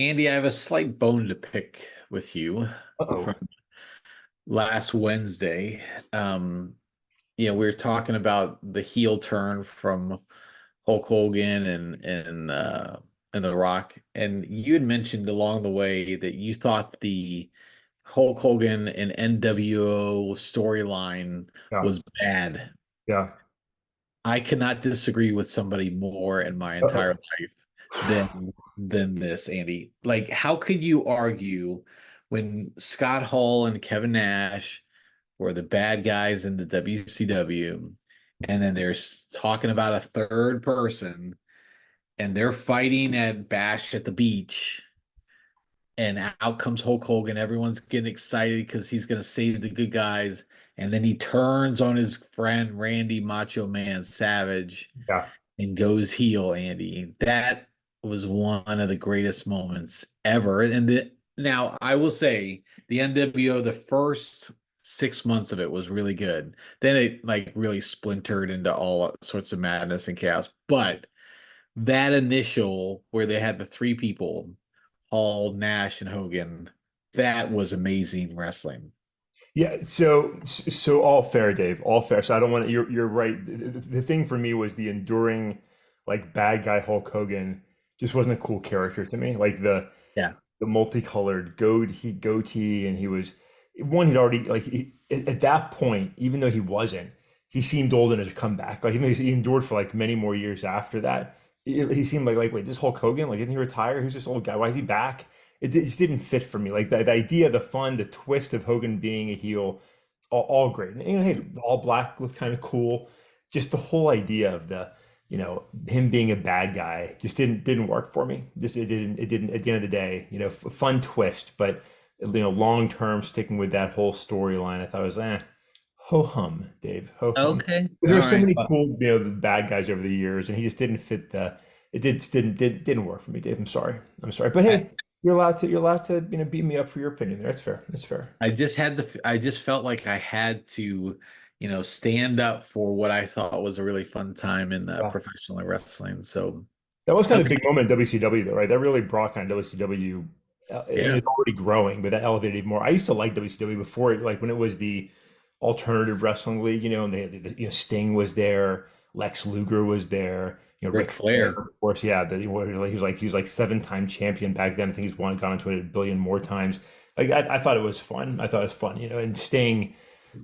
Andy, I have a slight bone to pick with you Uh-oh. from last Wednesday. We were talking about the heel turn from Hulk Hogan and The Rock, and you had mentioned along the way that you thought the Hulk Hogan and NWO storyline Yeah. was bad. Yeah. I cannot disagree with somebody more in my entire Uh-oh. life than this, Andy. Like, how could you argue when Scott Hall and Kevin Nash were the bad guys in the WCW, and then talking about a third person, and they're fighting at Bash at the Beach, and out comes Hulk Hogan. Everyone's getting excited because he's going to save the good guys. And then he turns on his friend Randy Macho Man Savage Yeah. and goes heel, Andy. That was one of the greatest moments ever. Now I will say the NWO, the first 6 months of it was really good. Then it like really splintered into all sorts of madness and chaos. But that initial where they had the three people, Hall, Nash, and Hogan, that was amazing wrestling. Yeah. So all fair, Dave. All fair. So I don't want to, you're right. The thing for me was the enduring, like, bad guy Hulk Hogan just wasn't a cool character to me. Like Yeah. the multicolored goatee, and he was one, he'd already, like, at that point, even though he wasn't, he seemed old enough to come back. Like, even though he endured for like many more years after that, he seemed like, wait, this Hulk Hogan, like, didn't he retire? Who's this old guy? Why is he back? Just didn't fit for me. Like the idea, the fun, the twist of Hogan being a heel, all great. And, hey, the all black looked kind of cool. Just the whole idea of him being a bad guy just didn't work for me. Just it didn't at the end of the day, fun twist, but long term sticking with that whole storyline, I thought it was ho hum, Dave, ho hum. Okay. Because there All were so right. many cool, bad guys over the years, and he just didn't fit the. It didn't work for me, Dave. I'm sorry. I'm sorry, but I, hey, you're allowed to beat me up for your opinion there. That's fair. That's fair. I just felt like I had to, stand up for what I thought was a really fun time in Yeah. professional wrestling. So, That was kind of a okay. big moment in WCW, though, right? That really brought kind of WCW. I mean, Yeah. it's already growing, but that elevated it more. I used to like WCW before, like when it was the alternative wrestling league, and Sting was there, Lex Luger was there, Ric Ric Flair, Flair. of course, yeah. He was like 7-time champion back then. I think he's gone into it a billion more times. Like I thought it was fun. I thought it was fun, and Sting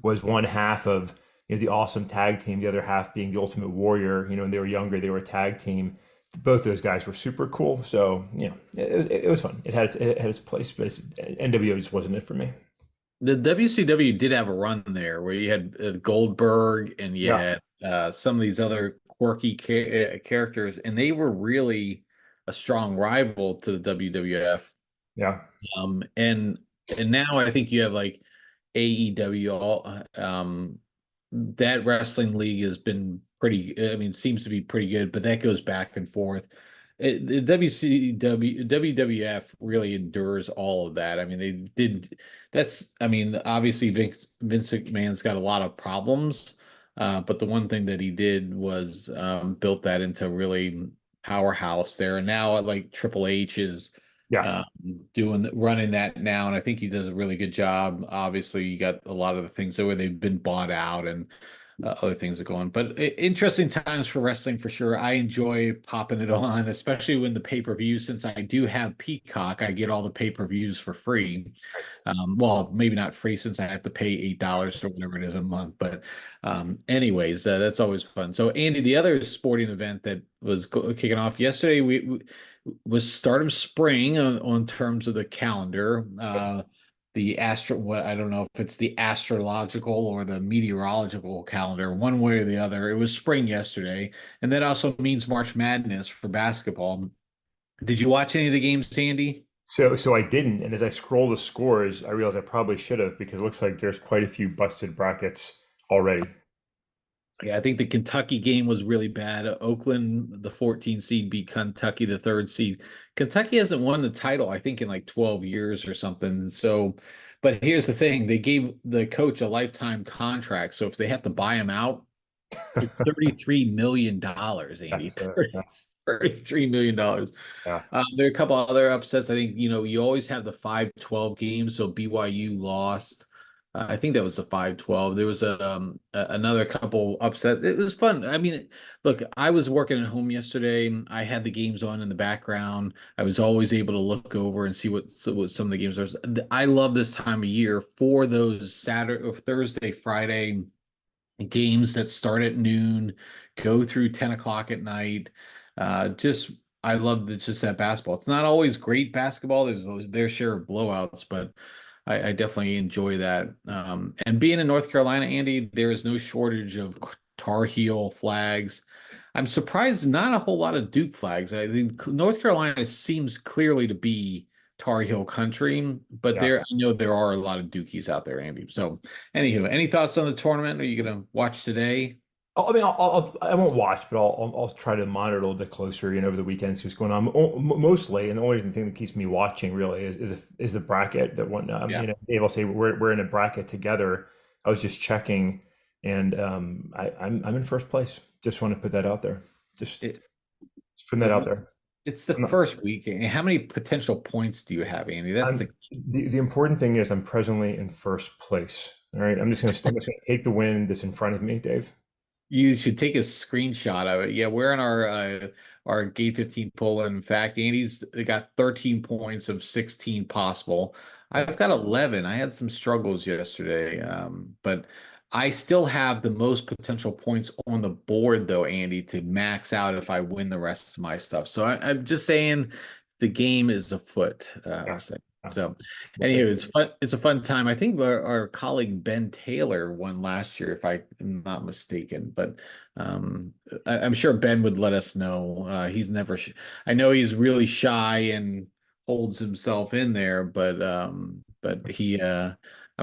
was one half of the awesome tag team, the other half being the Ultimate Warrior. When they were younger, they were a tag team. Both those guys were super cool. So it was fun. It had its place, but NWO just wasn't it for me. The WCW did have a run there where you had Goldberg and you Yeah, had some of these other quirky characters, and they were really a strong rival to the WWF. yeah, And now I think you have like AEW. That wrestling league has been pretty. I mean, seems to be pretty good, but that goes back and forth. The WCW, WWF really endures all of that. I mean, they did. That's. I mean, obviously Vince McMahon's got a lot of problems, but the one thing that he did was built that into really powerhouse there. And now, like Triple H is yeah. um, running that now, and I think he does a really good job. Obviously, you got a lot of the things that where they've been bought out and other things are going. But interesting times for wrestling for sure. I enjoy popping it on, especially when the pay-per-view. Since I do have Peacock, I get all the pay-per-views for free. Nice. Well, maybe not free since I have to pay $8 or whatever it is a month. But anyways, that's always fun. So, Andy, the other sporting event that was kicking off yesterday, we was start of spring on terms of the calendar. The astro what I don't know if it's the astrological or the meteorological calendar, one way or the other. It was spring yesterday, and that also means March Madness for basketball. Did you watch any of the games, Sandy? So I didn't, and as I scroll the scores, I realized I probably should have because it looks like there's quite a few busted brackets already. Yeah, I think the Kentucky game was really bad. Oakland, the 14 seed, beat Kentucky, the third seed. Kentucky hasn't won the title, I think, in like 12 years or something. So, but here's the thing, they gave the coach a lifetime contract. So if they have to buy him out, it's $33 million, Andy. That's $33 million. Yeah. There are a couple other upsets. I think, you always have the 5-12 games. So BYU lost. I think that was the 5-12. There was another couple upset. It was fun. I mean, look, I was working at home yesterday. I had the games on in the background. I was always able to look over and see what some of the games are. I love this time of year for those Saturday or Thursday, Friday games that start at noon, go through 10 o'clock at night. Just I love just that basketball. It's not always great basketball. There's their share of blowouts, but I definitely enjoy that. And being in North Carolina, Andy, there is no shortage of Tar Heel flags. I'm surprised not a whole lot of Duke flags. I think North Carolina seems clearly to be Tar Heel country, but Yeah. I know there are a lot of Dukies out there, Andy. So anywho, any thoughts on the tournament? Are you going to watch today? I mean, I won't watch, but I'll try to monitor a little bit closer, over the weekends, what's going on. Mostly, and the only thing that keeps me watching really is the bracket that one. Yeah. Dave will say we're in a bracket together. I was just checking, and I'm in first place. Just want to put that out there. It, Just putting that out it there. it's the I'm not, first week. How many potential points do you have, Andy? That's the the important thing is I'm presently in first place. All right, I'm just gonna take the win that's in front of me, Dave. You should take a screenshot of it. Yeah, we're in our Gate 15 poll. In fact, Andy's got 13 points of 16 possible. I've got 11. I had some struggles yesterday, but I still have the most potential points on the board, though, Andy, to max out if I win the rest of my stuff. So I'm just saying the game is afoot. Yeah, yeah. So We'll see. anyway, it's fun. It's a fun time. I think our colleague Ben Taylor won last year, if I am not mistaken. But I'm sure Ben would let us know. He's never. I know he's really shy and holds himself in there, but I'm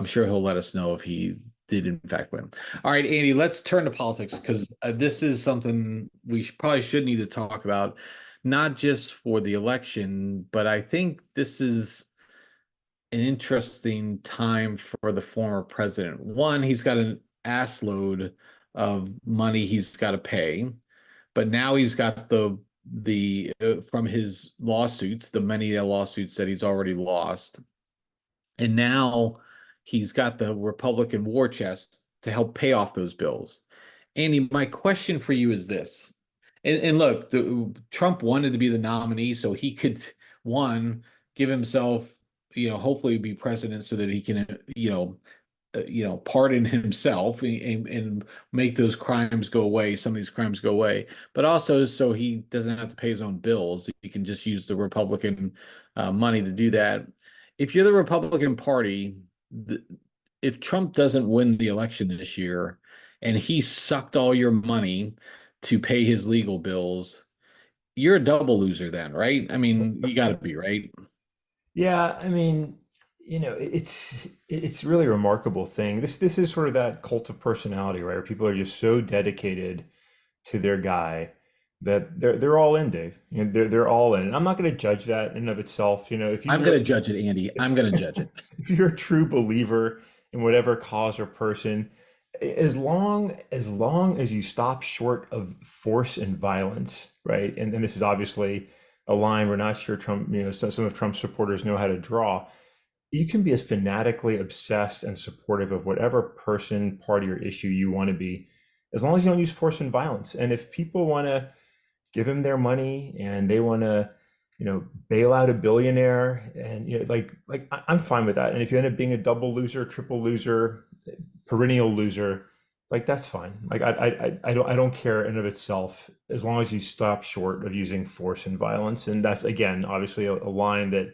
sure he'll let us know if he did in fact win. All right, Andy, let's turn to politics because this is something we probably should need to talk about, not just for the election, but I think this is an interesting time for the former president. One, he's got an ass load of money he's got to pay, but now he's got the from his lawsuits, the many lawsuits that he's already lost, and now he's got the Republican war chest to help pay off those bills. Andy, my question for you is this. And look, Trump wanted to be the nominee so he could, one, give himself, hopefully be president so that he can, pardon himself and make those crimes go away, some of these crimes go away, but also so he doesn't have to pay his own bills. He can just use the Republican money to do that. If you're the Republican Party, if Trump doesn't win the election this year and he sucked all your money to pay his legal bills, you're a double loser then, right? I mean, you got to be, right? Yeah, I mean, it's really a remarkable thing. This is sort of that cult of personality, right? Where people are just so dedicated to their guy that they're all in, Dave. They're all in. And I'm not going to judge that in and of itself. If I'm you're going to judge it, Andy. I'm going to judge it. if you're a true believer in whatever cause or person, as long as you stop short of force and violence, right? And this is obviously a line we're not sure Trump, some of Trump's supporters know how to draw. You can be as fanatically obsessed and supportive of whatever person, party, or issue you want to be, as long as you don't use force and violence. And if people want to give him their money and they want to, bail out a billionaire, and I'm fine with that. And if you end up being a double loser, triple loser, perennial loser, like that's fine. Like I don't care in and of itself as long as you stop short of using force and violence. And that's again obviously a line that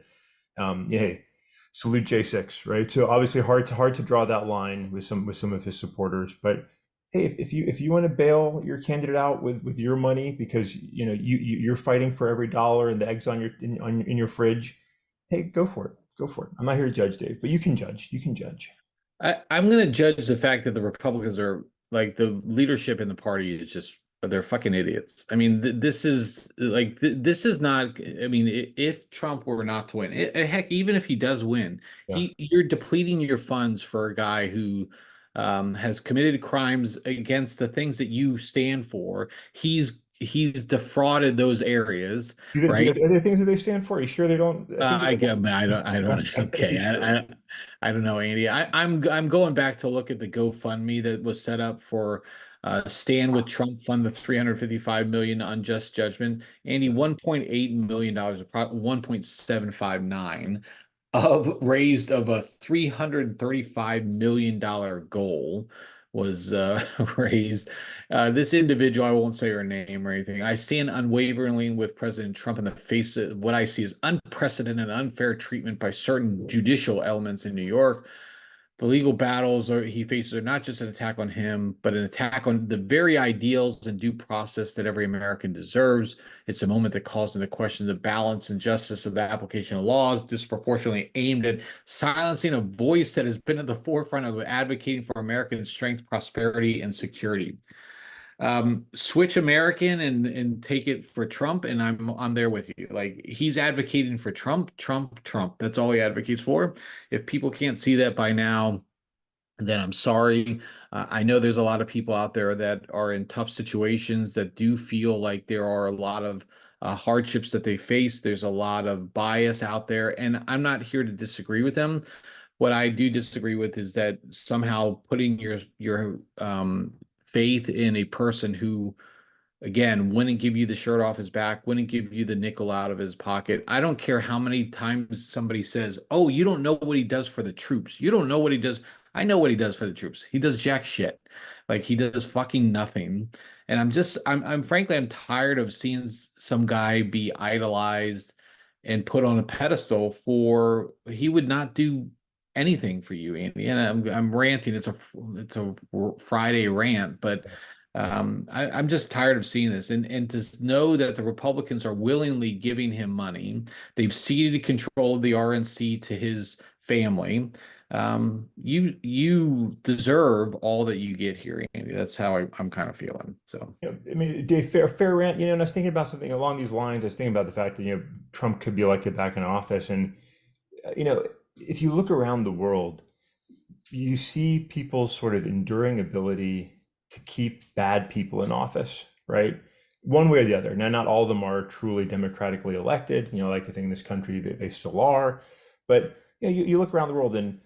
hey, salute J6, right? So obviously hard to draw that line with some of his supporters, but hey, if you want to bail your candidate out with your money because you're fighting for every dollar and the eggs in your fridge, hey, go for it. Go for it. I'm not here to judge, Dave, but you can judge. You can judge. I'm going to judge the fact that the Republicans are like the leadership in the party is just they're fucking idiots. I mean, this is like this is not. I mean, if Trump were not to win, heck, even if he does win, Yeah. you're depleting your funds for a guy who has committed crimes against the things that you stand for. he's defrauded those areas, right? Are there things that they stand for? Are you sure they don't? I think I they get, I don't. are Okay, you sure? I don't know, Andy. I'm going back to look at the GoFundMe that was set up for Stand with Trump Fund the 355 million unjust judgment. Andy, 1.8 million dollars, 1.759 of raised of a 335 million dollar goal was raised. This individual, I won't say her name or anything. I stand unwaveringly with President Trump in the face of what I see as unprecedented and unfair treatment by certain judicial elements in New York. The legal battles he faces are not just an attack on him, but an attack on the very ideals and due process that every American deserves. It's a moment that calls into question the balance and justice of the application of laws, disproportionately aimed at silencing a voice that has been at the forefront of advocating for American strength, prosperity, and security. Switch American and take it for Trump, and I'm there with you. Like he's advocating for Trump, Trump, Trump. That's all he advocates for. If people can't see that by now, then I'm sorry. I know there's a lot of people out there that are in tough situations that do feel like there are a lot of hardships that they face. There's a lot of bias out there, and I'm not here to disagree with them. What I do disagree with is that somehow putting your faith in a person who again, wouldn't give you the shirt off his back, wouldn't give you the nickel out of his pocket. I don't care how many times somebody says, "Oh, you don't know what he does for the troops. You don't know what he does." I know what he does for the troops. He does jack shit. Like he does fucking nothing. And I'm frankly, I'm tired of seeing some guy be idolized and put on a pedestal for he would not do anything for you, Andy. And I'm ranting. It's a Friday rant, but I'm just tired of seeing this, and to know that the Republicans are willingly giving him money. They've ceded control of the RNC to his family. You deserve all that you get here, Andy. That's how I'm kind of feeling. So I mean, Dave, fair rant. And I was thinking about something along these lines. I was thinking about the fact that Trump could be elected back in office, and you know, if you look around the world, you see people's sort of enduring ability to keep bad people in office, right? One way or the other. Now, not all of them are truly democratically elected. I like to think in this country that they still are, but you look around the world and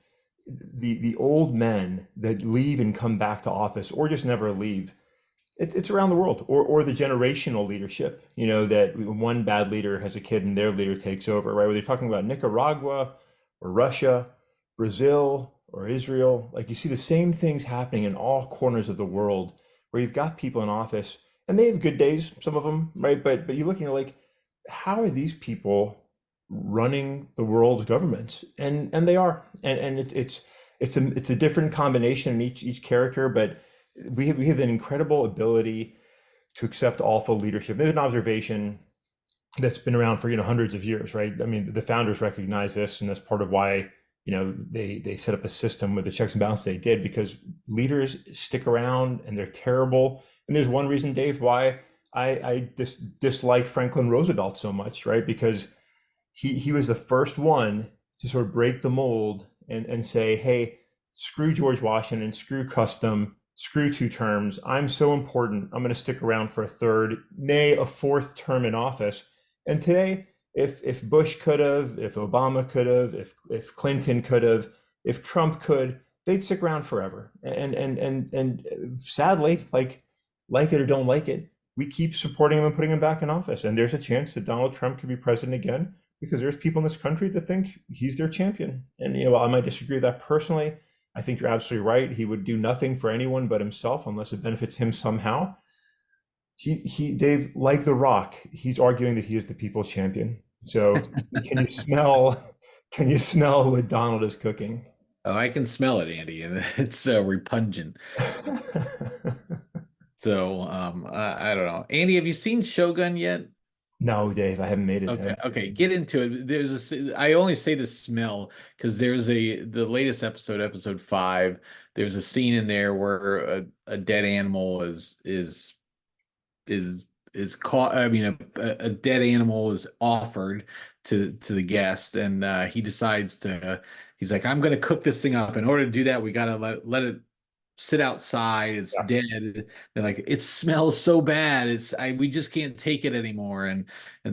the old men that leave and come back to office, or just never leave, it's around the world, or the generational leadership, that one bad leader has a kid and their leader takes over, right? Whether you're talking about Nicaragua or Russia, Brazil or Israel, like you see the same things happening in all corners of the world where you've got people in office and they have good days, some of them, right? But you look and you're like, how are these people running the world's governments? And they are, and it's a different combination in each character, but we have an incredible ability to accept awful leadership. There's an observation that's been around for hundreds of years, right? I mean, the founders recognize this, and that's part of why they set up a system with the checks and balances they did, because leaders stick around and they're terrible. And there's one reason, Dave, why I dislike Franklin Roosevelt so much, right? Because he was the first one to sort of break the mold and say, hey, screw George Washington, screw custom, screw two terms. I'm so important. I'm going to stick around for a third, nay, a fourth term in office. And today, if Bush could have, if Obama could have, if Clinton could have, if Trump could, they'd stick around forever. And sadly, like it or don't like it, we keep supporting him and putting him back in office. And there's a chance that Donald Trump could be president again, because there's people in this country that think he's their champion. And while I might disagree with that personally, I think you're absolutely right. He would do nothing for anyone but himself unless it benefits him somehow. Dave, like The Rock, he's arguing that he is the people's champion. So can you smell? Can you smell what Donald is cooking? oh, I can smell it, Andy, and it's repugnant. So I don't know, Andy. Have you seen Shogun yet? No, Dave, I haven't made it. Okay, okay, get into it. I only say the smell because the latest episode, episode 5. There's a scene in there where a dead animal is is caught. I mean, a dead animal is offered to the guest, and he decides to. He's like, I'm going to cook this thing up. In order to do that, we got to let it sit outside. It's Yeah. dead. They're like, it smells so bad. We just can't take it anymore. And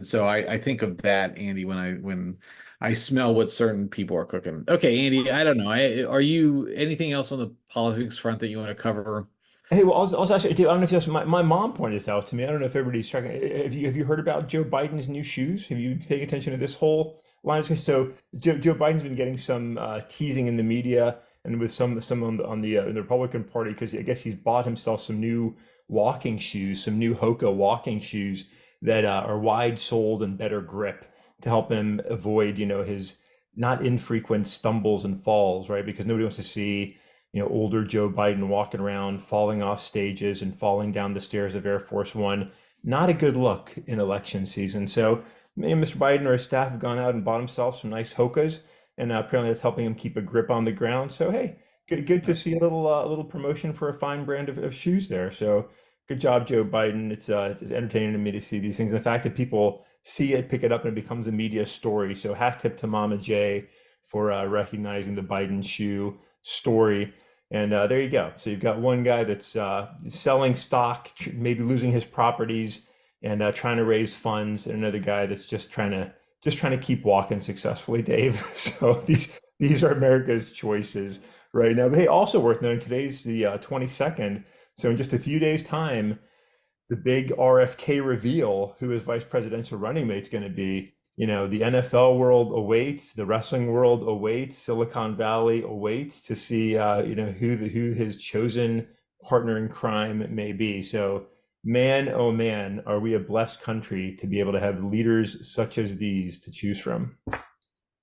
so I think of that, Andy, when I smell what certain people are cooking. Okay, Andy, I don't know. Are you anything else on the politics front that you want to cover? Hey, well, I was actually, I don't know if my mom pointed this out to me. I don't know if everybody's tracking. Have you heard about Joe Biden's new shoes? Have you paid attention to this whole line? So Joe Biden's been getting some teasing in the media and with some on the Republican Party because I guess he's bought himself some new walking shoes, some new Hoka walking shoes that are wide soled and better grip to help him avoid, his not infrequent stumbles and falls, right? Because nobody wants to see older Joe Biden walking around, falling off stages and falling down the stairs of Air Force One. Not a good look in election season. So, Mr. Biden or his staff have gone out and bought himself some nice Hokas, and apparently that's helping him keep a grip on the ground. So, hey, good to see a little promotion for a fine brand of shoes there. So, good job, Joe Biden. It's entertaining to me to see these things. And the fact that people see it, pick it up, and it becomes a media story. So, hat tip to Mama J for recognizing the Biden shoe story. And there you go. So you've got one guy that's selling stock, maybe losing his properties, and trying to raise funds, and another guy that's just trying to keep walking successfully, Dave. So these are America's choices right now. But hey, also worth noting, today's the 22nd. So in just a few days' time, the big RFK reveal, who his vice presidential running mate's going to be. The NFL world awaits, the wrestling world awaits, Silicon Valley awaits to see, who his chosen partner in crime may be. So, man, oh man, are we a blessed country to be able to have leaders such as these to choose from?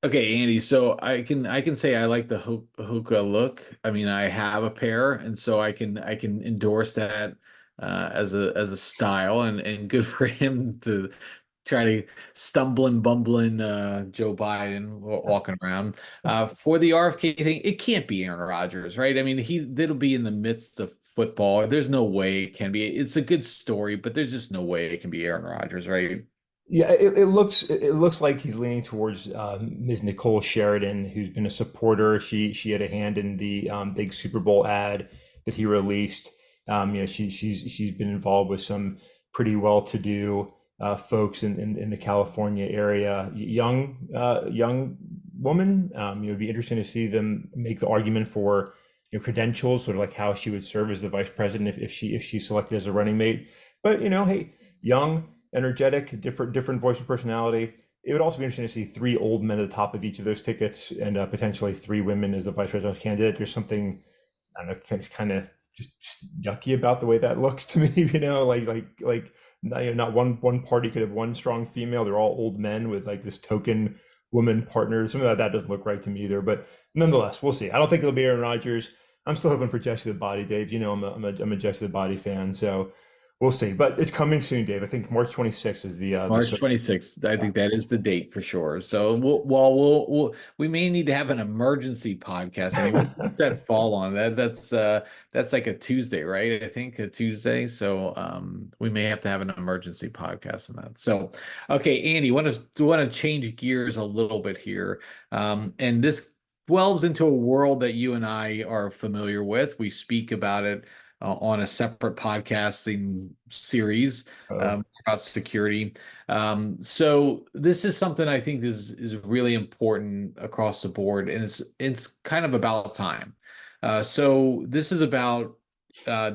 Okay, Andy, so I can say I like the hookah look. I mean, I have a pair, and so I can endorse that as a style, and good for him to try to stumbling, bumbling Joe Biden walking around. For the RFK thing, it can't be Aaron Rodgers, right? I mean, that'll be in the midst of football. There's no way it can be. It's a good story, but there's just no way it can be Aaron Rodgers, right? Yeah, it looks like he's leaning towards Ms. Nicole Sheridan, who's been a supporter. She had a hand in the big Super Bowl ad that he released. She's been involved with some pretty well-to-do folks in the California area. Young woman. It'd be interesting to see them make the argument for credentials, sort of like how she would serve as the vice president if she's selected as a running mate. But hey, young, energetic, different voice and personality. It would also be interesting to see three old men at the top of each of those tickets and potentially three women as the vice presidential candidate. There's something, I don't know, it's kind of just yucky about the way that looks to me. Like not one party could have one strong female. They're all old men with like this token woman partner. Some of that doesn't look right to me either. But nonetheless, we'll see. I don't think it'll be Aaron Rodgers. I'm still hoping for Jesse the Body, Dave. I'm a Jesse the Body fan, so we'll see. But it's coming soon, Dave. I think March 26th is March 26th. I yeah. think that is the date for sure. So we may need to have an emergency podcast. I mean, what's that fall on? That's like a Tuesday, right? I think a Tuesday. So we may have to have an emergency podcast on that. So okay, Andy, want to change gears a little bit here. And this delves into a world that you and I are familiar with. We speak about it on a separate podcasting series Oh, about security. So this is something I think is really important across the board, and it's kind of about time. So this is about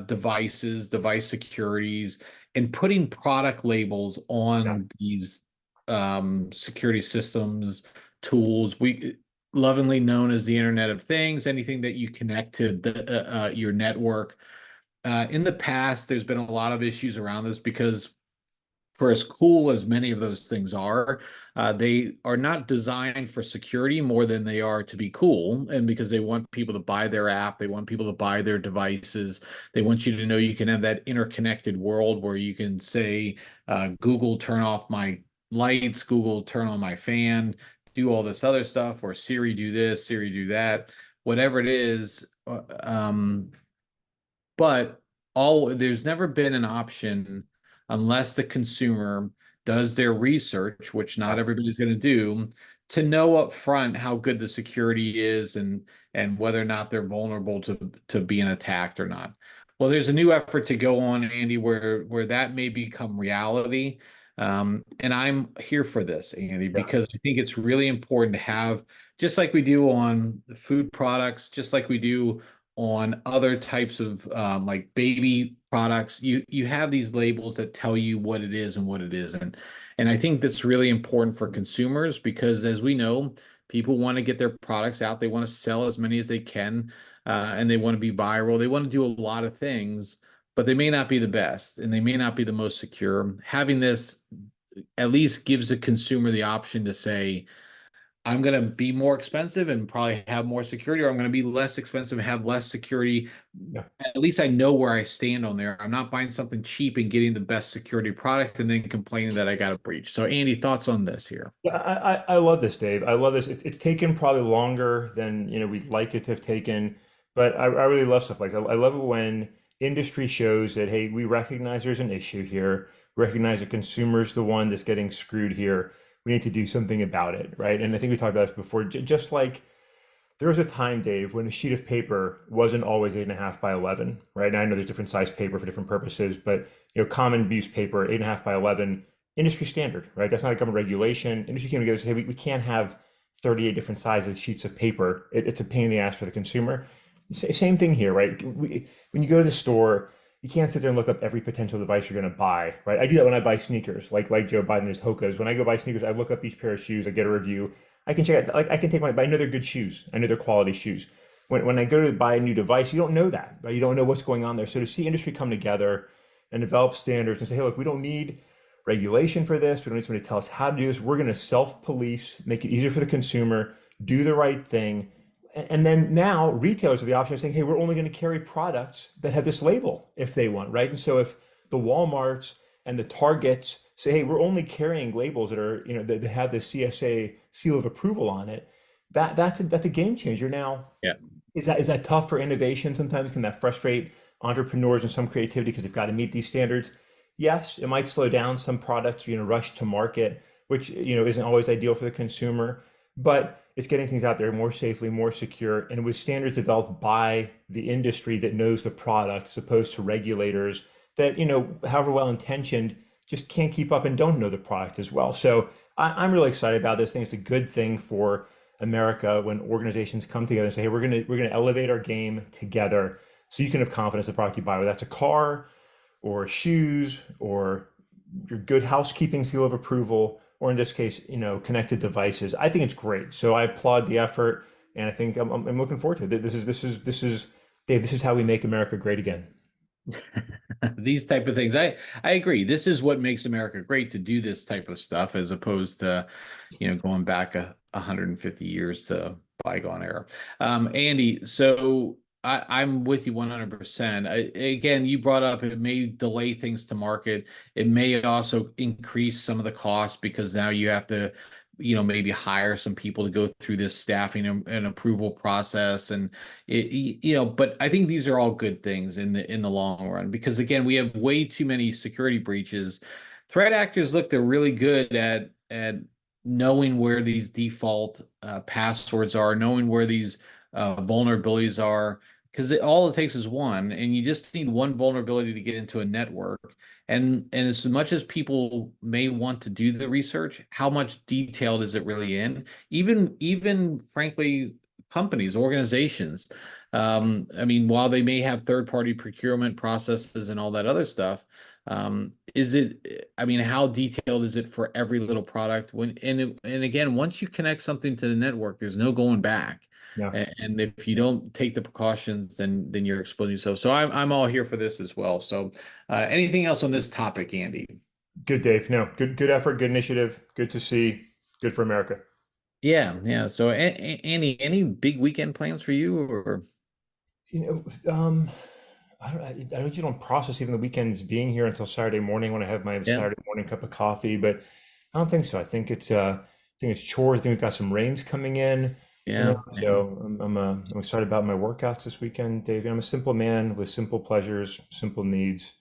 devices, device securities, and putting product labels yeah. on these security systems, tools. We lovingly known as the Internet of Things, anything that you connect to your network. In the past, there's been a lot of issues around this because for as cool as many of those things are, they are not designed for security more than they are to be cool. And because they want people to buy their app, they want people to buy their devices. They want you to know you can have that interconnected world where you can say, Google, turn off my lights, Google, turn on my fan, do all this other stuff, or Siri, do this, Siri, do that, whatever it is. But there's never been an option unless the consumer does their research, which not everybody's going to do, to know up front how good the security is and whether or not they're vulnerable to being attacked or not. Well, there's a new effort to go on, Andy, where that may become reality. And I'm here for this, Andy, Yeah. because I think it's really important to have, just like we do on food products, just like we do on other types of like baby products, you have these labels that tell you what it is and what it isn't. And I think that's really important for consumers because, as we know, people want to get their products out. They want to sell as many as they can, and they want to be viral. They want to do a lot of things, but they may not be the best and they may not be the most secure. Having this at least gives the consumer the option to say, I'm going to be more expensive and probably have more security, or I'm going to be less expensive and have less security. Yeah. At least I know where I stand on there. I'm not buying something cheap and getting the best security product and then complaining that I got a breach. So, Andy, thoughts on this here? Yeah, I love this, Dave. I love this. It's taken probably longer than we'd like it to have taken, but I really love stuff like this. I love it when industry shows that, hey, we recognize there's an issue here. We recognize the consumer's the one that's getting screwed here. We need to do something about it, right? And I think we talked about this before. Just like there was a time, Dave, when a sheet of paper wasn't always 8.5 by 11, right? And I know there's different size paper for different purposes, but common use paper, 8.5 by 11, industry standard, right? That's not a government regulation. Industry came together and said, hey, we can't have 38 different sizes sheets of paper. It's a pain in the ass for the consumer. Same thing here, right? When you go to the store, you can't sit there and look up every potential device you're going to buy, right? I do that when I buy sneakers, like Joe Biden and his Hokas. When I go buy sneakers, I look up each pair of shoes, I get a review. I can check out, like I can take my, but I know they're good shoes. I know they're quality shoes. When I go to buy a new device, you don't know that, right? You don't know what's going on there. So to see industry come together and develop standards and say, hey, look, we don't need regulation for this. We don't need somebody to tell us how to do this. We're going to self-police, make it easier for the consumer, do the right thing. And then now retailers have the option of saying, hey, we're only going to carry products that have this label if they want, right? And so if the Walmarts and the Targets say, hey, we're only carrying labels that are, that have the CSA seal of approval on it, that's a game changer. Now, Yeah. is that tough for innovation? Sometimes can that frustrate entrepreneurs and some creativity because they've got to meet these standards? Yes, it might slow down some products, rush to market, which isn't always ideal for the consumer, but it's getting things out there more safely, more secure, and with standards developed by the industry that knows the product, as opposed to regulators that, however well intentioned, just can't keep up and don't know the product as well. So I'm really excited about this. I think it's a good thing for America when organizations come together and say, hey, we're gonna elevate our game together so you can have confidence in the product you buy, whether that's a car or shoes or your good housekeeping seal of approval, or in this case, connected devices. I think it's great. So I applaud the effort, and I think I'm looking forward to it. This is Dave. This is how we make America great again. These type of things. I agree. This is what makes America great, to do this type of stuff as opposed to, going back 150 years to bygone era. Andy, so I'm with you 100%. Again, you brought up it may delay things to market. It may also increase some of the costs because now you have to, maybe hire some people to go through this staffing and approval process. And but I think these are all good things in the long run because, again, we have way too many security breaches. Threat actors look, they're really good at knowing where these default passwords are, knowing where these vulnerabilities are, because all it takes is one, and you just need one vulnerability to get into a network. And as much as people may want to do the research, how much detailed is it really in? Even frankly, companies, organizations. I mean, while they may have third-party procurement processes and all that other stuff, is it? I mean, how detailed is it for every little product? And again, once you connect something to the network, there's no going back. Yeah. And if you don't take the precautions, then you're exposing yourself. So I'm all here for this as well. So anything else on this topic, Andy? Good, Dave. No, good effort, good initiative. Good to see. Good for America. Yeah, yeah. So Andy, any big weekend plans for you or? You I usually don't process even the weekends being here until Saturday morning when I have my Yeah, Saturday morning cup of coffee, but I don't think so. I think it's chores. I think we've got some rains coming in, yeah, yeah. so I'm excited about my workouts this weekend, Dave. I'm a simple man with simple pleasures, simple needs.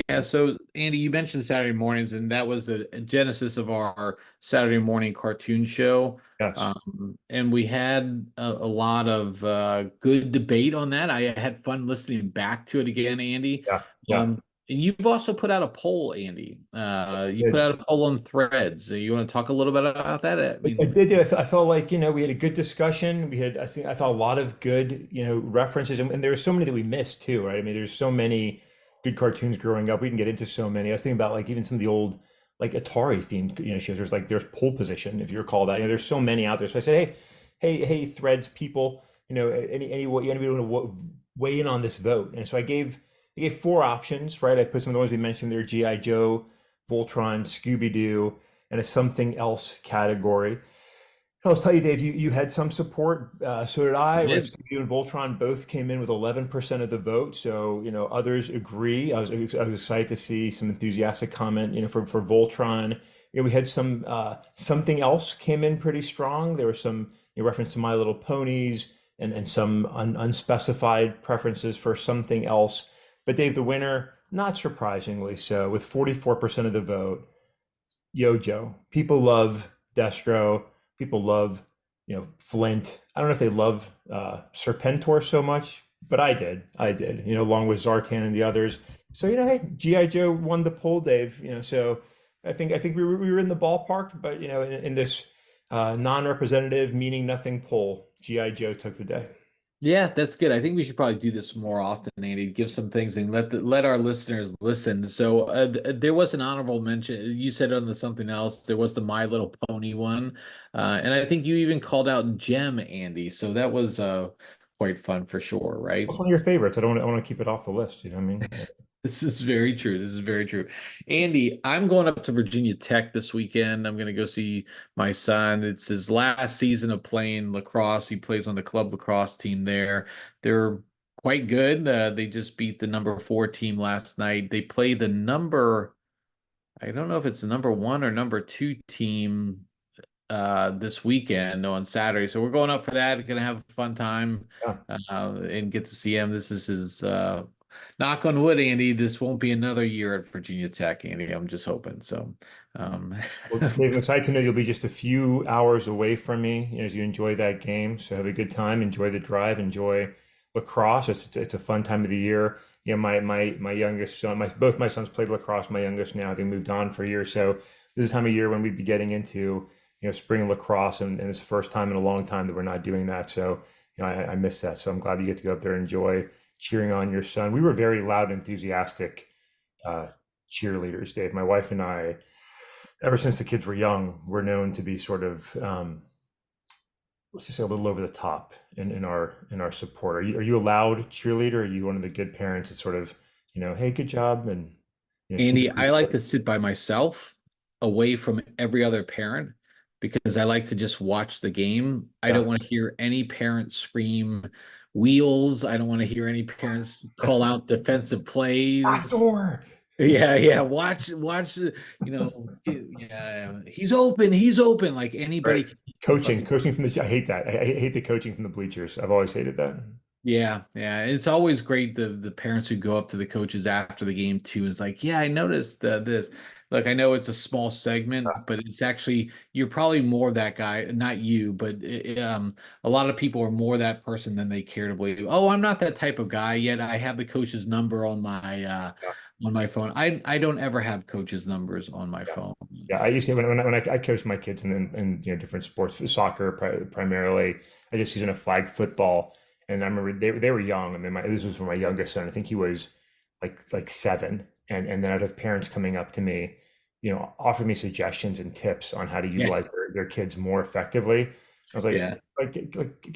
Yeah, so Andy, you mentioned Saturday mornings, and that was the genesis of our Saturday morning cartoon show. Yes. And we had a lot of good debate on that. I had fun listening back to it again, Andy. Yeah. Yeah. And you've also put out a poll, Andy. You put Good. out a poll on Threads. You want to talk a little bit about that? I I mean, did. I felt like, we had a good discussion. I thought a lot of good, references, and there were so many that we missed too, right? I mean, there's so many good cartoons growing up. We can get into so many. I was thinking about like even some of the old, like Atari themed, shows. There's Pole Position, if you recall that. There's so many out there. So I said, hey, Threads people, anybody want to weigh in on this vote? And so I gave four options, right? I put some of the ones we mentioned there: GI Joe, Voltron, Scooby Doo, and a something else category. I'll tell you, Dave, you had some support. So did I I. Right? did. Scooby and Voltron both came in with 11% of the vote. So, others agree. I was excited to see some enthusiastic comment, for Voltron. We had some something else came in pretty strong. There was some reference to My Little Ponies and some unspecified preferences for something else. But Dave, the winner, not surprisingly so, with 44% of the vote. Yojo. People love Destro. People love, Flint. I don't know if they love Serpentor so much, but I did. I did. Along with Zartan and the others. So hey, GI Joe won the poll, Dave. So I think we were in the ballpark, but in this non-representative, meaning nothing poll, GI Joe took the day. Yeah, that's good. I think we should probably do this more often, Andy. Give some things and let our listeners listen. So there was an honorable mention. You said on the something else. There was the My Little Pony one, and I think you even called out Gem, Andy. So that was quite fun for sure, right? What's one of your favorites? I want to keep it off the list. You know what I mean? This is very true. This is very true. Andy, I'm going up to Virginia Tech this weekend. I'm going to go see my son. It's his last season of playing lacrosse. He plays on the club lacrosse team there. They're quite good. They just beat the number four team last night. They play the number, I don't know if it's the number one or number two team this weekend on Saturday. So we're going up for that. Gonna have a fun time Yeah. and get to see him. This is his knock on wood, Andy. This won't be another year at Virginia Tech, Andy. I'm just hoping. So um Well, Dave, I'm excited to know you'll be just a few hours away from me, as you enjoy that game. So have a good time, enjoy the drive, enjoy lacrosse. It's a fun time of the year. My youngest son, both my sons played lacrosse. My youngest now, they moved on for a year. So this is the time of year when we'd be getting into, spring lacrosse, and it's the first time in a long time that we're not doing that. So, I miss that. So I'm glad you get to go up there and enjoy cheering on your son. We were very loud, enthusiastic uh, cheerleaders, Dave. My wife and I, ever since the kids were young, we're known to be sort of, let's just say, a little over the top in our support. Are you a loud cheerleader? Are you one of the good parents that sort of, hey, good job, and keep Andy, I like it? to sit by myself away from every other parent because I like to just watch the game. I don't Yeah. want to hear any parent scream wheels. I don't want to hear any parents call out defensive plays. Backdoor. Yeah, yeah. Yeah, he's open. Like Right. anybody can Coaching, fucking coaching from the. I hate that. I hate the coaching from the bleachers. I've always hated that. yeah, yeah. It's always great the parents who go up to the coaches after the game too. Is like, yeah, I noticed this. Look, I know it's a small segment, but it's actually you're probably more that guy, not you, but a lot of people are more that person than they care to believe. Oh, I'm not that type of guy yet. I have the coach's number Yeah. on my phone. I don't ever have coaches' numbers on my Yeah. phone. Yeah, I used to when I coached my kids in different sports, soccer primarily. I just season of flag football, and I remember they were young. I mean, this was for my youngest son. I think he was like 7, and then I'd have parents coming up to me, offer me suggestions and tips on how to Yeah, utilize their kids more effectively. I was like, yeah,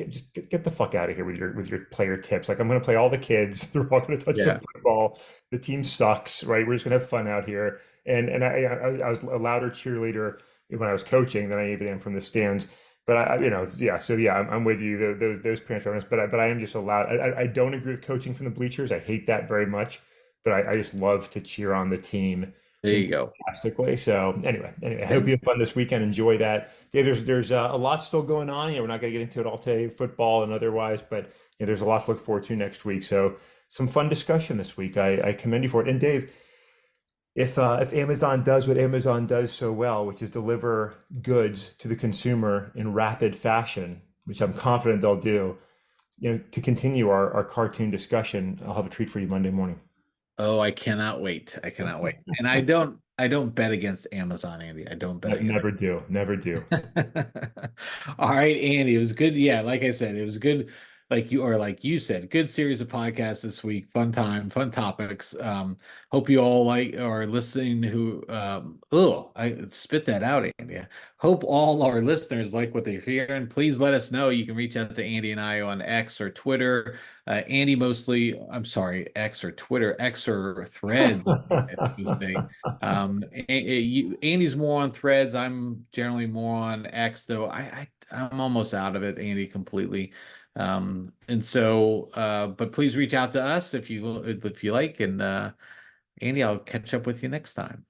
just get the fuck out of here with your player tips. Like, I'm going to play all the kids. They're all going to touch the yeah. football. The team sucks, right? We're just going to have fun out here. And I was a louder cheerleader when I was coaching than I even am from the stands. But yeah. So yeah, I'm with you. Those parents are honest, but I am just allowed. I don't agree with coaching from the bleachers. I hate that very much. But I just love to cheer on the team There you go. enthusiastically. So anyway, I hope Yeah. you have fun this weekend. Enjoy that. Yeah, there's a lot still going on. We're not going to get into it all today, football and otherwise, but there's a lot to look forward to next week. So some fun discussion this week. I commend you for it. And Dave, if Amazon does what Amazon does so well, which is deliver goods to the consumer in rapid fashion, which I'm confident they'll do, to continue our cartoon discussion, I'll have a treat for you Monday morning. Oh, I cannot wait. I cannot wait. And I don't bet against Amazon, Andy. I don't bet against. Never do, never do. All right, Andy. It was good. Yeah, like I said, it was good. Like you said, good series of podcasts this week. Fun time, fun topics. Hope you all like are listening who oh, I spit that out, Andy. Hope all our listeners like what they're hearing. Please let us know. You can reach out to Andy and I on X or Twitter. Andy mostly, I'm sorry, X or Twitter, X or Threads, I should say. Andy's more on Threads. I'm generally more on X, though. I'm almost out of it, Andy, completely. But please reach out to us if you like, and Andy, I'll catch up with you next time.